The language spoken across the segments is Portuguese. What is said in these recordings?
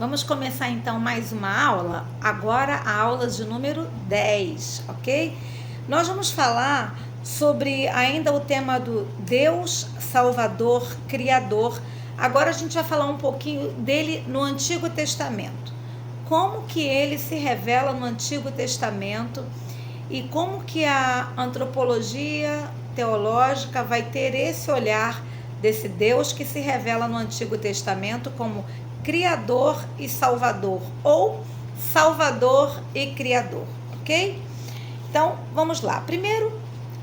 Vamos começar então mais uma aula, agora a aula de número 10, ok? Nós vamos falar sobre ainda o tema do Deus Salvador, Criador. Agora a gente vai falar um pouquinho dele no Antigo Testamento. Como que ele se revela no Antigo Testamento e como que a antropologia teológica vai ter esse olhar desse Deus que se revela no Antigo Testamento como Criador e Salvador, ou Salvador e Criador, ok? Então, vamos lá. Primeiro,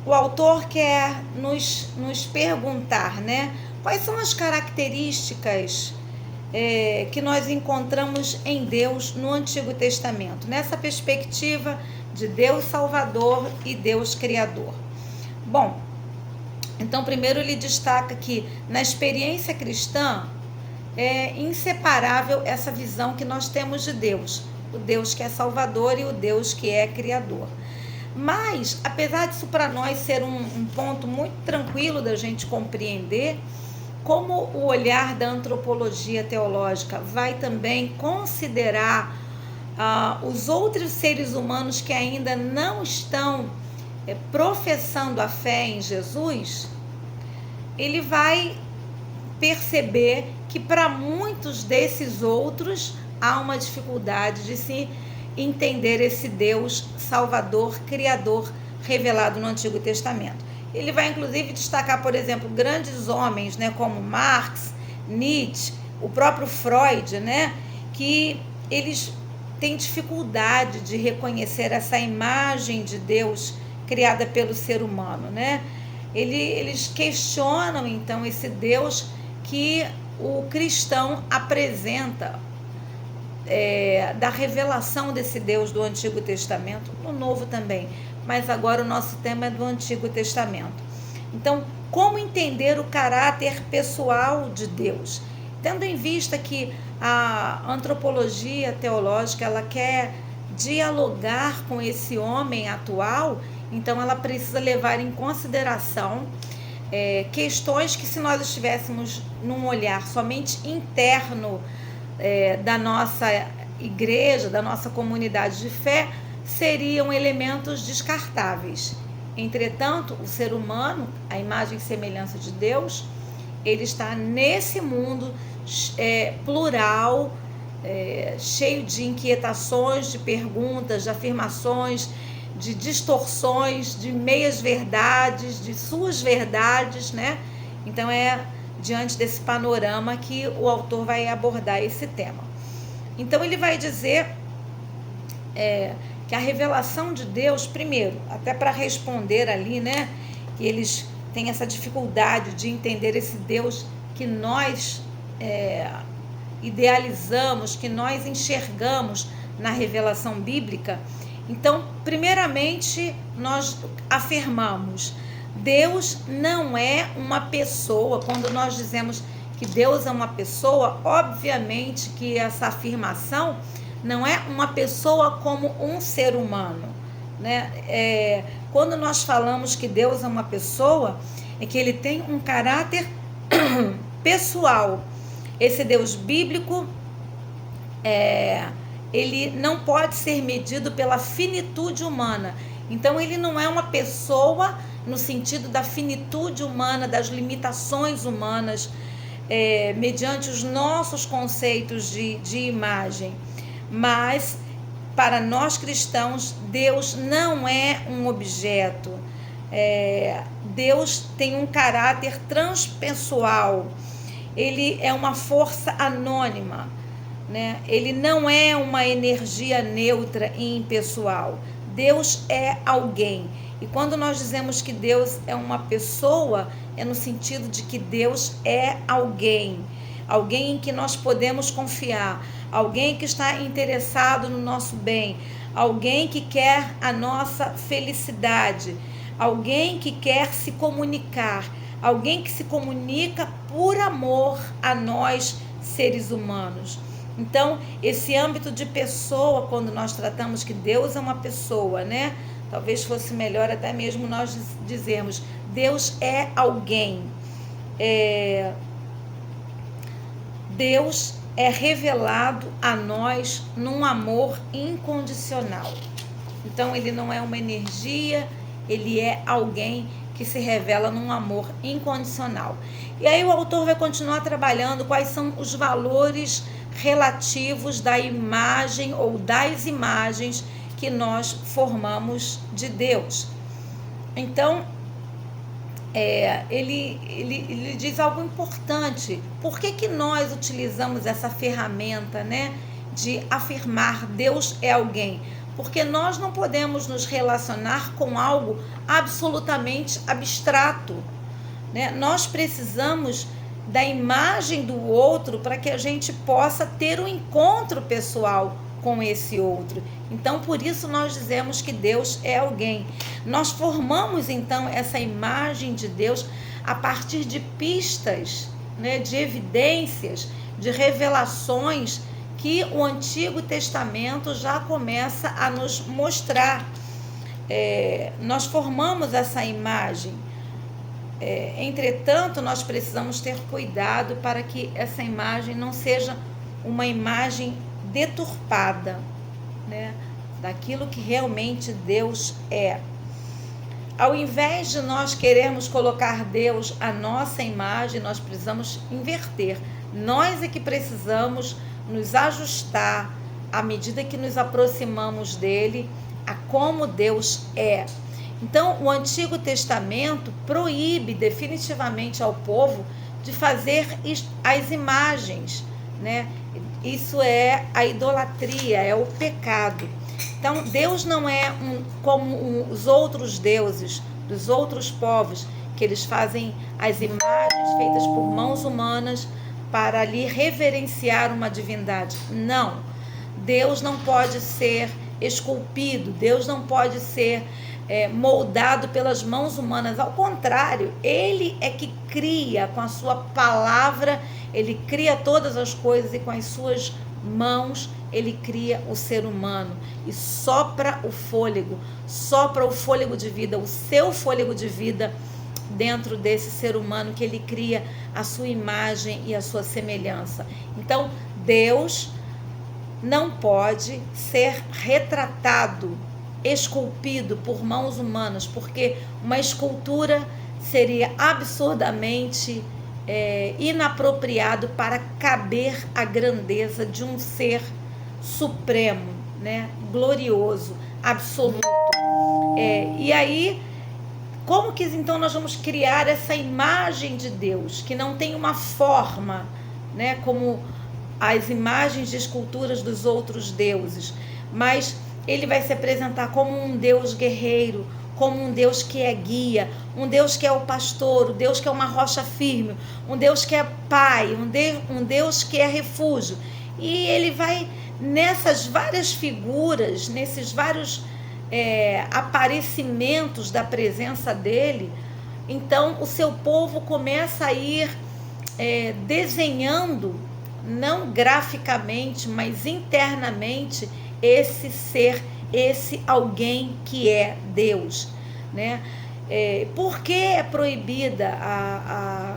o autor quer nos perguntar, né? Quais são as características que nós encontramos em Deus no Antigo Testamento, nessa perspectiva de Deus Salvador e Deus Criador. Bom, então primeiro ele destaca que na experiência cristã é inseparável essa visão que nós temos de Deus, o Deus que é Salvador e o Deus que é Criador. Mas, apesar disso para nós ser um ponto muito tranquilo da gente compreender, como o olhar da antropologia teológica vai também considerar os outros seres humanos que ainda não estão professando a fé em Jesus, ele vai perceber que para muitos desses outros há uma dificuldade de se entender esse Deus Salvador, Criador, revelado no Antigo Testamento. Ele vai inclusive destacar, por exemplo, grandes homens, né, como Marx, Nietzsche, o próprio Freud, né, que eles têm dificuldade de reconhecer essa imagem de Deus criada pelo ser humano, né? Eles questionam então esse Deus que o cristão apresenta da revelação desse Deus do Antigo Testamento, no Novo também, mas agora o nosso tema é do Antigo Testamento. Então, como entender o caráter pessoal de Deus? Tendo em vista que a antropologia teológica ela quer dialogar com esse homem atual, então ela precisa levar em consideração questões que, se nós estivéssemos num olhar somente interno da nossa igreja, da nossa comunidade de fé, seriam elementos descartáveis. Entretanto, o ser humano, a imagem e semelhança de Deus, ele está nesse mundo plural, cheio de inquietações, de perguntas, de afirmações, de distorções, de meias verdades, de suas verdades, né? Então diante desse panorama que o autor vai abordar esse tema. Então ele vai dizer que a revelação de Deus, primeiro, até para responder ali, né, que eles têm essa dificuldade de entender esse Deus que nós idealizamos, que nós enxergamos na revelação bíblica. Então, primeiramente, nós afirmamos: Deus não é uma pessoa. Quando nós dizemos que Deus é uma pessoa, obviamente que essa afirmação não é uma pessoa como um ser humano, né? Quando nós falamos que Deus é uma pessoa, é que ele tem um caráter pessoal. Esse Deus bíblico ele não pode ser medido pela finitude humana. Então ele não é uma pessoa no sentido da finitude humana, das limitações humanas, mediante os nossos conceitos de imagem. Mas para nós cristãos, Deus não é um objeto. Deus tem um caráter transpessoal. Ele é uma força anônima, né? Ele não é uma energia neutra e impessoal. Deus é alguém. E quando nós dizemos que Deus é uma pessoa, é no sentido de que Deus é alguém. Alguém em que nós podemos confiar. Alguém que está interessado no nosso bem. Alguém que quer a nossa felicidade. Alguém que quer se comunicar. Alguém que se comunica por amor a nós, seres humanos. Então, esse âmbito de pessoa, quando nós tratamos que Deus é uma pessoa, né? Talvez fosse melhor até mesmo nós dizermos: Deus é alguém. Deus é revelado a nós num amor incondicional. Então ele não é uma energia, ele é alguém que se revela num amor incondicional. E aí o autor vai continuar trabalhando quais são os valores relativos da imagem ou das imagens que nós formamos de Deus. Então, ele diz algo importante. Por que nós utilizamos essa ferramenta, né, de afirmar Deus é alguém? Porque nós não podemos nos relacionar com algo absolutamente abstrato, né? Nós precisamos da imagem do outro para que a gente possa ter um encontro pessoal com esse outro. Então, por isso nós dizemos que Deus é alguém. Nós formamos, então, essa imagem de Deus a partir de pistas, né, de evidências, de revelações que o Antigo Testamento já começa a nos mostrar. Nós formamos essa imagem. Entretanto, nós precisamos ter cuidado para que essa imagem não seja uma imagem deturpada, né, daquilo que realmente Deus é. Ao invés de nós querermos colocar Deus à nossa imagem, nós precisamos inverter. Nós é que precisamos nos ajustar à medida que nos aproximamos dele, a como Deus é. Então, o Antigo Testamento proíbe definitivamente ao povo de fazer as imagens, né? Isso é a idolatria, é o pecado. Então, Deus não é como os outros deuses dos outros povos, que eles fazem as imagens feitas por mãos humanas para ali reverenciar uma divindade. Não, Deus não pode ser esculpido, Deus não pode ser moldado pelas mãos humanas. Ao contrário, ele é que cria com a sua palavra, ele cria todas as coisas e com as suas mãos ele cria o ser humano e sopra o fôlego de vida, o seu fôlego de vida dentro desse ser humano que ele cria a sua imagem e a sua semelhança. Então, Deus não pode ser retratado, esculpido por mãos humanas, porque uma escultura seria absurdamente inapropriado para caber a grandeza de um ser supremo, né, glorioso, absoluto. E aí, como que então nós vamos criar essa imagem de Deus, que não tem uma forma, né, como as imagens de esculturas dos outros deuses, mas ele vai se apresentar como um Deus guerreiro, como um Deus que é guia, um Deus que é o pastor, um Deus que é uma rocha firme, um Deus que é pai, um Deus que é refúgio. E ele vai nessas várias figuras, nesses vários aparecimentos da presença dele. Então o seu povo começa a ir desenhando, não graficamente, mas internamente, esse ser, esse alguém que é Deus, né? Por que é proibida a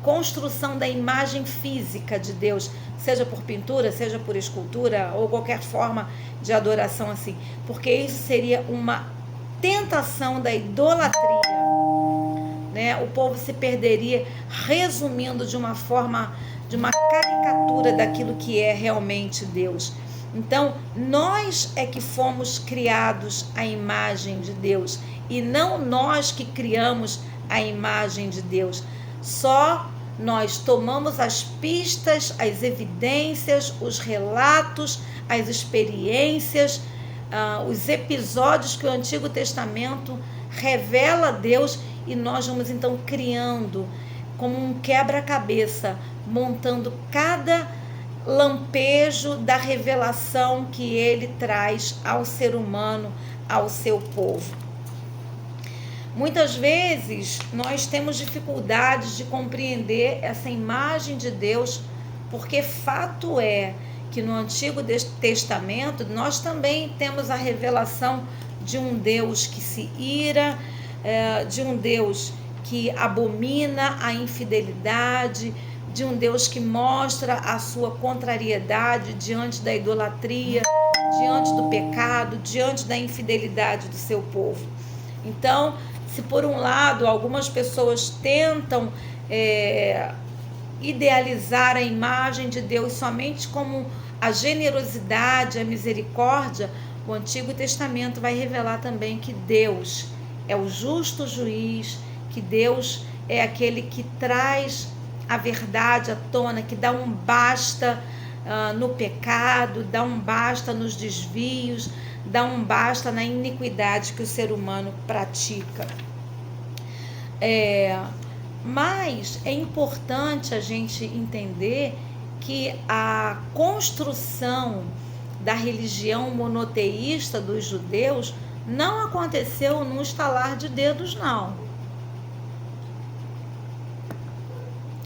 construção da imagem física de Deus, seja por pintura, seja por escultura ou qualquer forma de adoração assim? Porque isso seria uma tentação da idolatria, né? O povo se perderia, resumindo de uma forma, de uma caricatura daquilo que é realmente Deus. Então, nós é que fomos criados à imagem de Deus e não nós que criamos a imagem de Deus. Só nós tomamos as pistas, as evidências, os relatos, as experiências, os episódios que o Antigo Testamento revela a Deus, e nós vamos então criando como um quebra-cabeça, montando cada lampejo da revelação que ele traz ao ser humano, ao seu povo. Muitas vezes nós temos dificuldades de compreender essa imagem de Deus, porque fato é que no Antigo Testamento nós também temos a revelação de um Deus que se ira, de um Deus que abomina a infidelidade, de um Deus que mostra a sua contrariedade diante da idolatria, diante do pecado, diante da infidelidade do seu povo. Então, se por um lado algumas pessoas tentam idealizar a imagem de Deus somente como a generosidade, a misericórdia, o Antigo Testamento vai revelar também que Deus é o justo juiz, que Deus é aquele que traz a verdade à tona, que dá um basta no pecado, dá um basta nos desvios, dá um basta na iniquidade que o ser humano pratica. Mas é importante a gente entender que a construção da religião monoteísta dos judeus não aconteceu num estalar de dedos, não.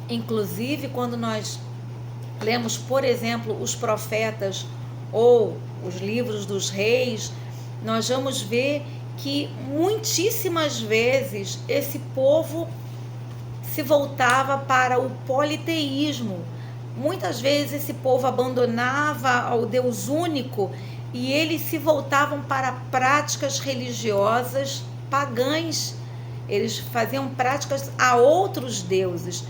Inclusive, quando nós lemos, por exemplo, os profetas ou os livros dos reis, nós vamos ver que muitíssimas vezes esse povo se voltava para o politeísmo. Muitas vezes esse povo abandonava o Deus único e eles se voltavam para práticas religiosas pagãs. Eles faziam práticas a outros deuses.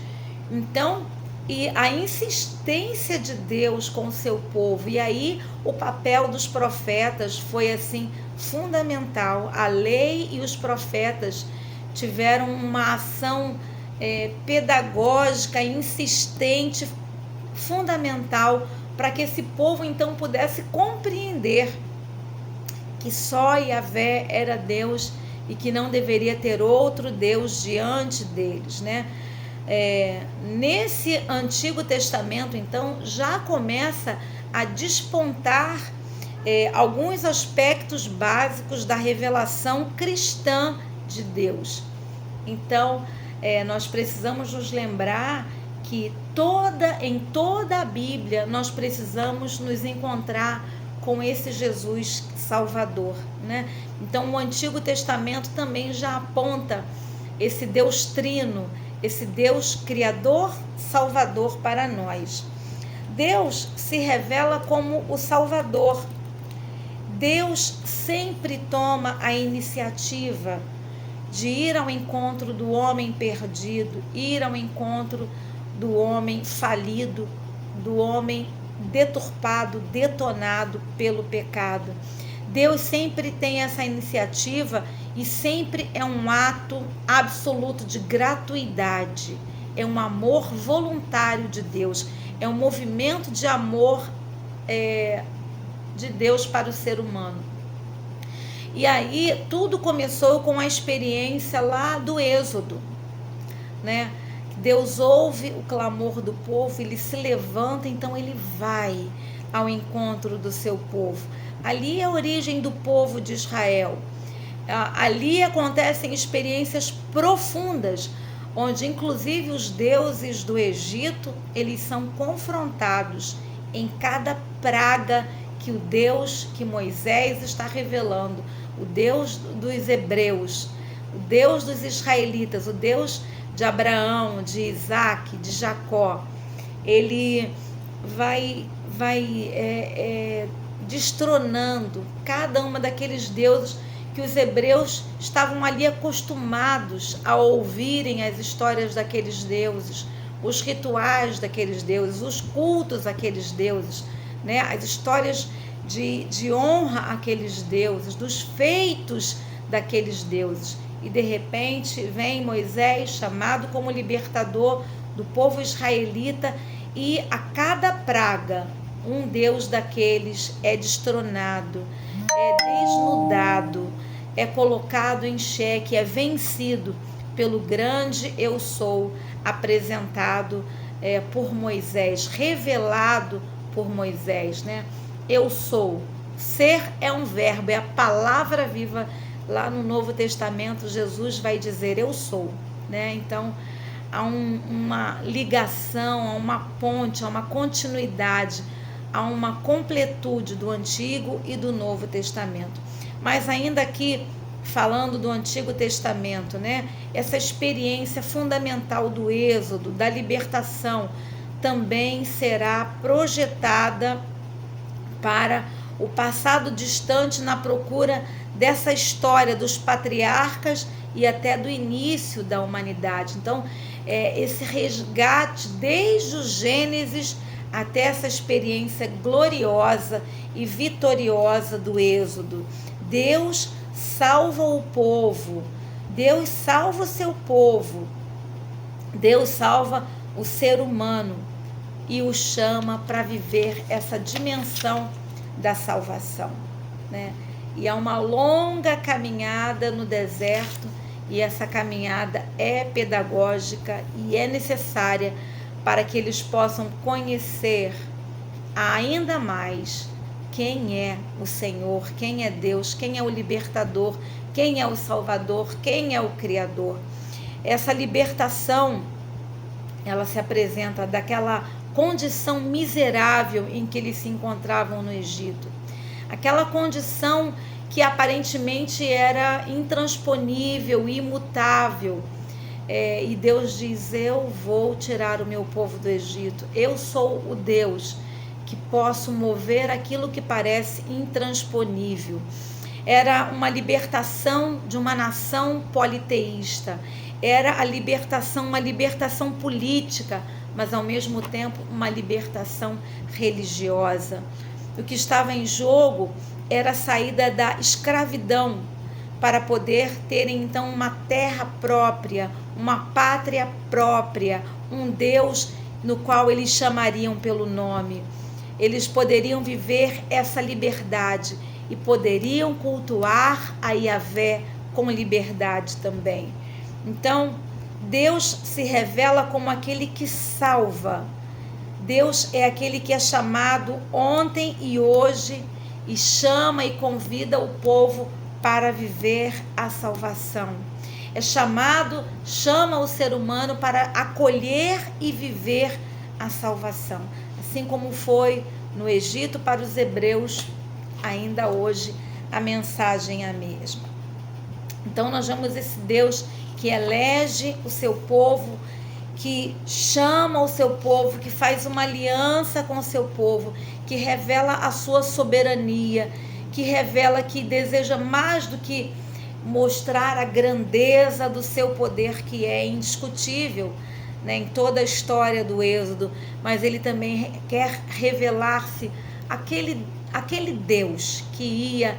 Então, e a insistência de Deus com o seu povo, e aí o papel dos profetas foi assim fundamental. A lei e os profetas tiveram uma ação pedagógica, insistente, fundamental, para que esse povo então pudesse compreender que só Yahvé era Deus e que não deveria ter outro Deus diante deles, né? Nesse Antigo Testamento, então, já começa a despontar alguns aspectos básicos da revelação cristã de Deus. Então, nós precisamos nos lembrar que em toda a Bíblia nós precisamos nos encontrar com esse Jesus Salvador, né? Então, o Antigo Testamento também já aponta esse Deus trino, esse Deus criador, salvador para nós. Deus se revela como o Salvador. Deus sempre toma a iniciativa de ir ao encontro do homem perdido, ir ao encontro do homem falido, do homem deturpado, detonado pelo pecado. Deus sempre tem essa iniciativa e sempre é um ato absoluto de gratuidade. É um amor voluntário de Deus. É um movimento de amor de Deus para o ser humano. E aí tudo começou com a experiência lá do Êxodo, né? Deus ouve o clamor do povo, ele se levanta, então ele vai ao encontro do seu povo. Ali é a origem do povo de Israel. Ali acontecem experiências profundas, onde inclusive os deuses do Egito, eles são confrontados em cada praga que o Deus que Moisés está revelando, o Deus dos hebreus, o Deus dos israelitas, o Deus de Abraão, de Isaac, de Jacó. Ele vai destronando cada uma daqueles deuses que os hebreus estavam ali acostumados a ouvirem as histórias daqueles deuses, os rituais daqueles deuses, os cultos àqueles deuses, né? As histórias de honra àqueles deuses, dos feitos daqueles deuses. E de repente vem Moisés, chamado como libertador do povo israelita, e a cada praga um Deus daqueles é destronado, é desnudado, é colocado em xeque, é vencido pelo grande eu sou, apresentado por Moisés, revelado por Moisés, né? Eu sou. Ser é um verbo, é a palavra viva. Lá no Novo Testamento, Jesus vai dizer eu sou, né? Então, há uma ligação, há uma ponte, há uma continuidade, há uma completude do Antigo e do Novo Testamento. Mas ainda aqui, falando do Antigo Testamento, né? Essa experiência fundamental do êxodo, da libertação, também será projetada para o passado distante na procura dessa história dos patriarcas e até do início da humanidade. Então, esse resgate desde o Gênesis até essa experiência gloriosa e vitoriosa do êxodo. Deus salva o povo, Deus salva o seu povo, Deus salva o ser humano e o chama para viver essa dimensão da salvação, né? E há uma longa caminhada no deserto, e essa caminhada é pedagógica e é necessária para que eles possam conhecer ainda mais quem é o Senhor, quem é Deus, quem é o libertador, quem é o Salvador, quem é o Criador. Essa libertação, ela se apresenta daquela condição miserável em que eles se encontravam no Egito. Aquela condição que aparentemente era intransponível, imutável. E Deus diz: eu vou tirar o meu povo do Egito. Eu sou o Deus que posso mover aquilo que parece intransponível. Era uma libertação de uma nação politeísta. Era uma libertação política, mas ao mesmo tempo uma libertação religiosa. O que estava em jogo era a saída da escravidão para poder terem então uma terra própria, uma pátria própria, um Deus no qual eles chamariam pelo nome. Eles poderiam viver essa liberdade e poderiam cultuar a Yahvé com liberdade também. Então, Deus se revela como aquele que salva. Deus é aquele que é chamado ontem e hoje e chama e convida o povo para viver a salvação. Chama o ser humano para acolher e viver a salvação. Assim como foi no Egito para os hebreus, ainda hoje a mensagem é a mesma. Então nós vemos esse Deus que elege o seu povo, que chama o seu povo, que faz uma aliança com o seu povo, que revela a sua soberania, que revela que deseja mais do que mostrar a grandeza do seu poder, que é indiscutível, né, em toda a história do Êxodo, mas ele também quer revelar-se aquele Deus que ia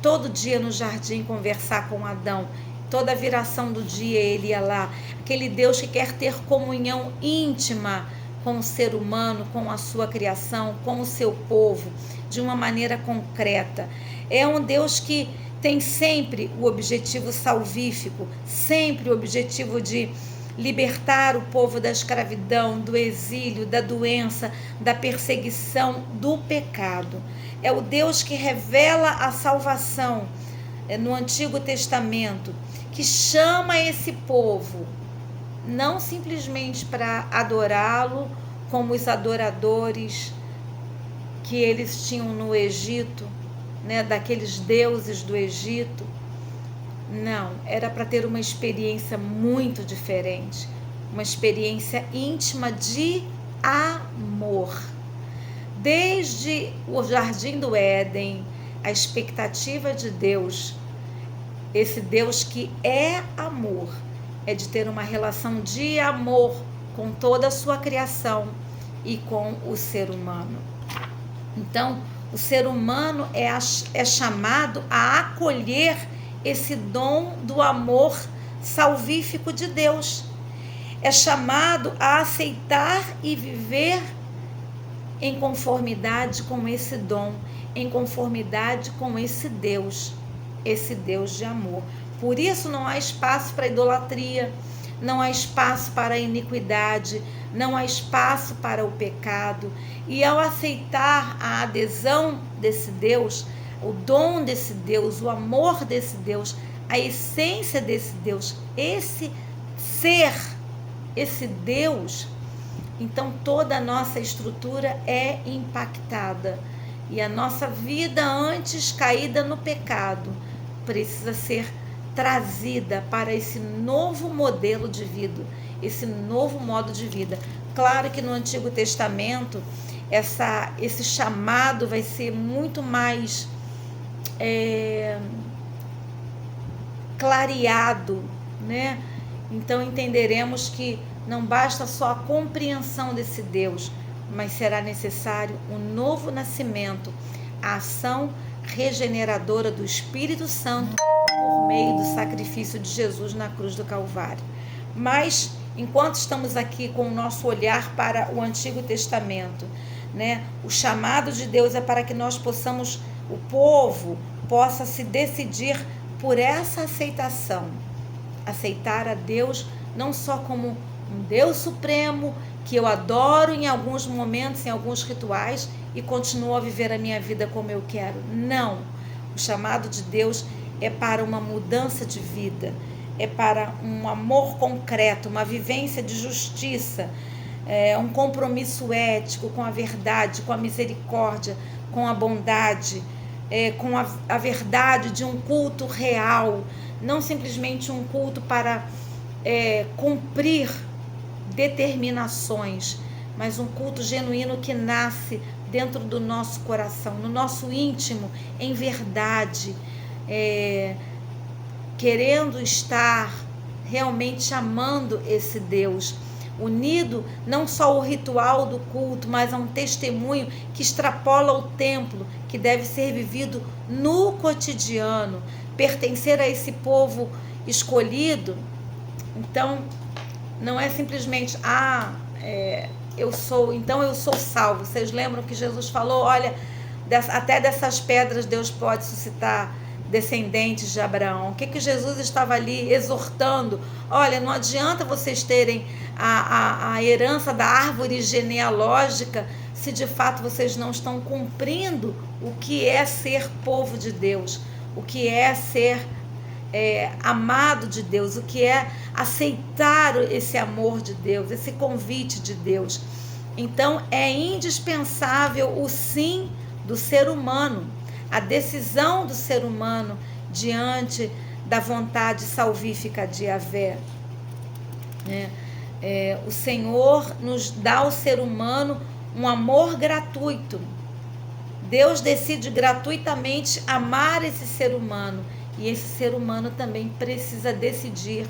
todo dia no jardim conversar com Adão. Toda viração do dia ele ia lá. Aquele Deus que quer ter comunhão íntima com o ser humano, com a sua criação, com o seu povo, de uma maneira concreta. É um Deus que tem sempre o objetivo salvífico, sempre o objetivo de libertar o povo da escravidão, do exílio, da doença, da perseguição, do pecado. É o Deus que revela a salvação no Antigo Testamento, que chama esse povo, não simplesmente para adorá-lo como os adoradores que eles tinham no Egito, né, daqueles deuses do Egito. Não, era para ter uma experiência muito diferente, uma experiência íntima de amor. Desde o Jardim do Éden, a expectativa de Deus, esse Deus que é amor, é de ter uma relação de amor com toda a sua criação e com o ser humano. Então, o ser humano é chamado a acolher esse dom do amor salvífico de Deus. É chamado a aceitar e viver em conformidade com esse dom, em conformidade com esse Deus de amor. Por isso não há espaço para idolatria, não há espaço para a iniquidade, não há espaço para o pecado. E ao aceitar a adesão desse Deus, o dom desse Deus, o amor desse Deus, a essência desse Deus, esse ser, esse Deus, então toda a nossa estrutura é impactada. E a nossa vida antes caída no pecado precisa ser trazida para esse novo modelo de vida, esse novo modo de vida. Claro que no Antigo Testamento esse chamado vai ser muito mais clareado, né? Então entenderemos que não basta só a compreensão desse Deus, mas será necessário um novo nascimento, a ação regeneradora do Espírito Santo por meio do sacrifício de Jesus na cruz do Calvário. Mas enquanto estamos aqui com o nosso olhar para o Antigo Testamento, né, o chamado de Deus é para que nós possamos, o povo possa se decidir por essa aceitação, aceitar a Deus não só como um Deus supremo que eu adoro em alguns momentos, em alguns rituais, e continuo a viver a minha vida como eu quero. Não, o chamado de Deus é para uma mudança de vida, é para um amor concreto, uma vivência de justiça, um compromisso ético com a verdade, com a misericórdia, com a bondade, com a verdade de um culto real, não simplesmente um culto para cumprir determinações, mas um culto genuíno que nasce dentro do nosso coração, no nosso íntimo, em verdade, querendo estar realmente amando esse Deus, unido não só ao ritual do culto, mas a um testemunho que extrapola o templo, que deve ser vivido no cotidiano, pertencer a esse povo escolhido. Então, não é simplesmente, eu sou salvo. Vocês lembram que Jesus falou, olha, até dessas pedras Deus pode suscitar descendentes de Abraão. O que Jesus estava ali exortando? Olha, não adianta vocês terem a herança da árvore genealógica se de fato vocês não estão cumprindo o que é ser povo de Deus, o que é ser amado de Deus, o que é aceitar esse amor de Deus, esse convite de Deus. Então é indispensável o sim do ser humano, a decisão do ser humano diante da vontade salvífica de Yahvé. O Senhor nos dá ao ser humano um amor gratuito. Deus decide gratuitamente amar esse ser humano, e esse ser humano também precisa decidir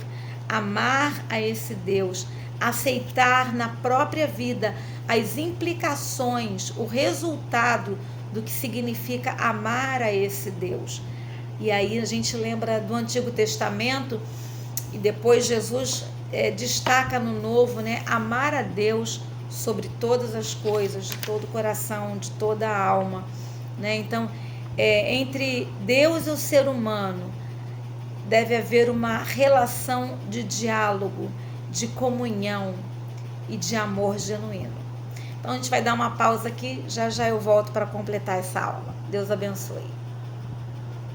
amar a esse Deus, aceitar na própria vida as implicações, o resultado do que significa amar a esse Deus. E aí a gente lembra do Antigo Testamento, e depois Jesus destaca no Novo, né? Amar a Deus sobre todas as coisas, de todo o coração, de toda a alma, né? Então, entre Deus e o ser humano deve haver uma relação de diálogo, de comunhão e de amor genuíno. Então a gente vai dar uma pausa aqui, já já eu volto para completar essa aula. Deus abençoe.